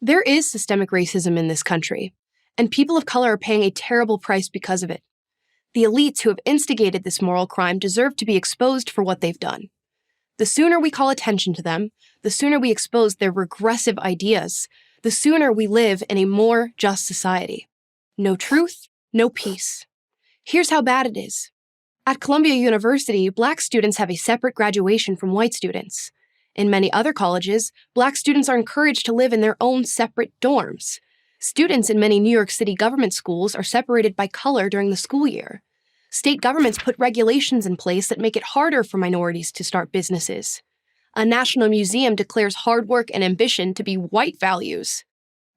There is systemic racism in this country, and people of color are paying a terrible price because of it. The elites who have instigated this moral crime deserve to be exposed for what they've done. The sooner we call attention to them, the sooner we expose their regressive ideas, the sooner we live in a more just society. No truth, no peace. Here's how bad it is. At Columbia University, Black students have a separate graduation from white students. In many other colleges, Black students are encouraged to live in their own separate dorms. Students in many New York City government schools are separated by color during the school year. State governments put regulations in place that make it harder for minorities to start businesses. A national museum declares hard work and ambition to be white values.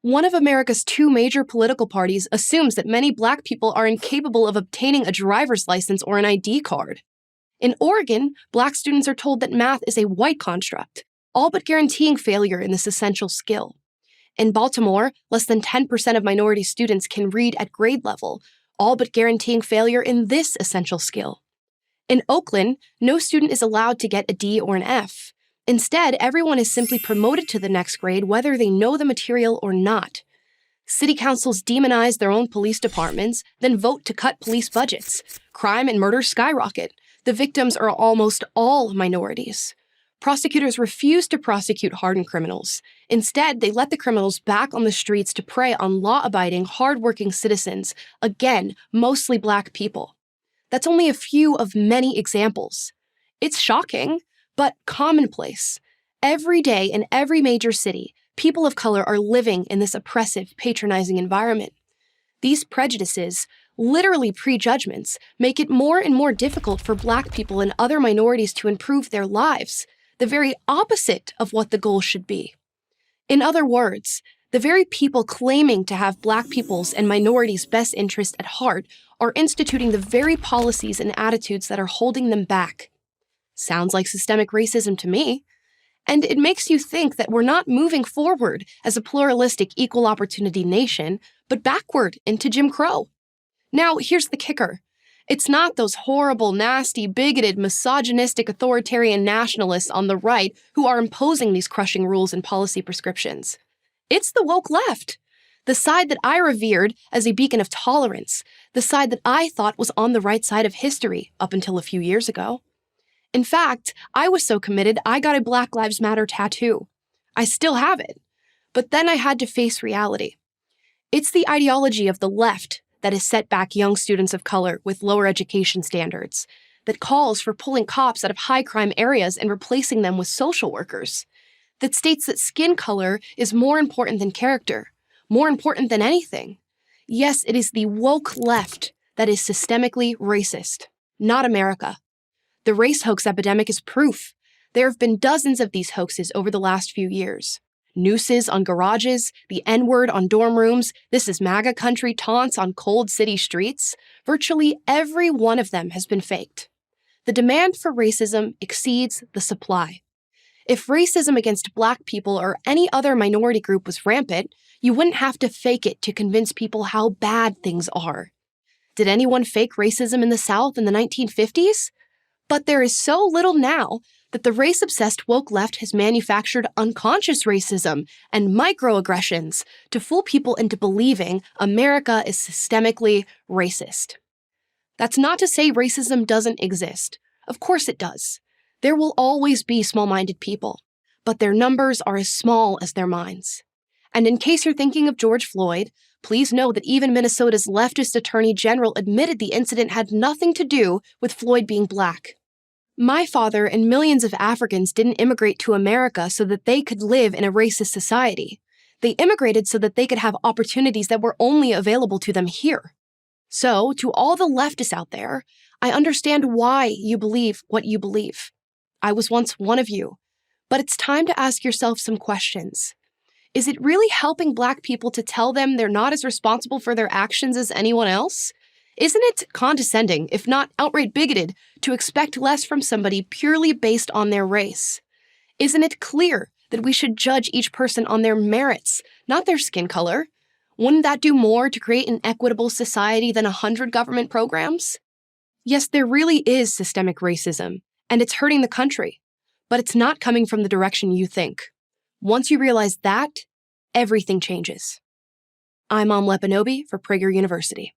One of America's two major political parties assumes that many Black people are incapable of obtaining a driver's license or an ID card. In Oregon, Black students are told that math is a white construct, all but guaranteeing failure in this essential skill. In Baltimore, less than 10% of minority students can read at grade level, all but guaranteeing failure in this essential skill. In Oakland, no student is allowed to get a D or an F. Instead, everyone is simply promoted to the next grade whether they know the material or not. City councils demonize their own police departments, then vote to cut police budgets. Crime and murder skyrocket. The victims are almost all minorities. Prosecutors refuse to prosecute hardened criminals. Instead, they let the criminals back on the streets to prey on law-abiding, hard-working citizens, again, mostly Black people. That's only a few of many examples. It's shocking, but commonplace. Every day in every major city, people of color are living in this oppressive, patronizing environment. These prejudices, literally prejudgments, make it more and more difficult for Black people and other minorities to improve their lives, the very opposite of what the goal should be. In other words, the very people claiming to have Black people's and minorities' best interest at heart are instituting the very policies and attitudes that are holding them back. Sounds like systemic racism to me. And it makes you think that we're not moving forward as a pluralistic, equal opportunity nation, but backward into Jim Crow. Now, here's the kicker. It's not those horrible, nasty, bigoted, misogynistic, authoritarian nationalists on the right who are imposing these crushing rules and policy prescriptions. It's the woke left, the side that I revered as a beacon of tolerance, the side that I thought was on the right side of history up until a few years ago. In fact, I was so committed I got a Black Lives Matter tattoo. I still have it. But then I had to face reality. It's the ideology of the left that has set back young students of color with lower education standards, that calls for pulling cops out of high-crime areas and replacing them with social workers, that states that skin color is more important than character, more important than anything. Yes, it is the woke left that is systemically racist, not America. The race hoax epidemic is proof. There have been dozens of these hoaxes over the last few years. Nooses on garages, the N-word on dorm rooms, this is MAGA country taunts on cold city streets. Virtually every one of them has been faked. The demand for racism exceeds the supply. If racism against Black people or any other minority group was rampant, you wouldn't have to fake it to convince people how bad things are. Did anyone fake racism in the South in the 1950s? But there is so little now that the race-obsessed woke left has manufactured unconscious racism and microaggressions to fool people into believing America is systemically racist. That's not to say racism doesn't exist. Of course it does. There will always be small-minded people, but their numbers are as small as their minds. And in case you're thinking of George Floyd, please know that even Minnesota's leftist attorney general admitted the incident had nothing to do with Floyd being Black. My father and millions of Africans didn't immigrate to America so that they could live in a racist society. They immigrated so that they could have opportunities that were only available to them here. So, to all the leftists out there, I understand why you believe what you believe. I was once one of you, but it's time to ask yourself some questions. Is it really helping Black people to tell them they're not as responsible for their actions as anyone else? Isn't it condescending, if not outright bigoted, to expect less from somebody purely based on their race? Isn't it clear that we should judge each person on their merits, not their skin color? Wouldn't that do more to create an equitable society than 100 government programs? Yes, there really is systemic racism, and it's hurting the country, but it's not coming from the direction you think. Once you realize that, everything changes. I'm Lepanobi for Prager University.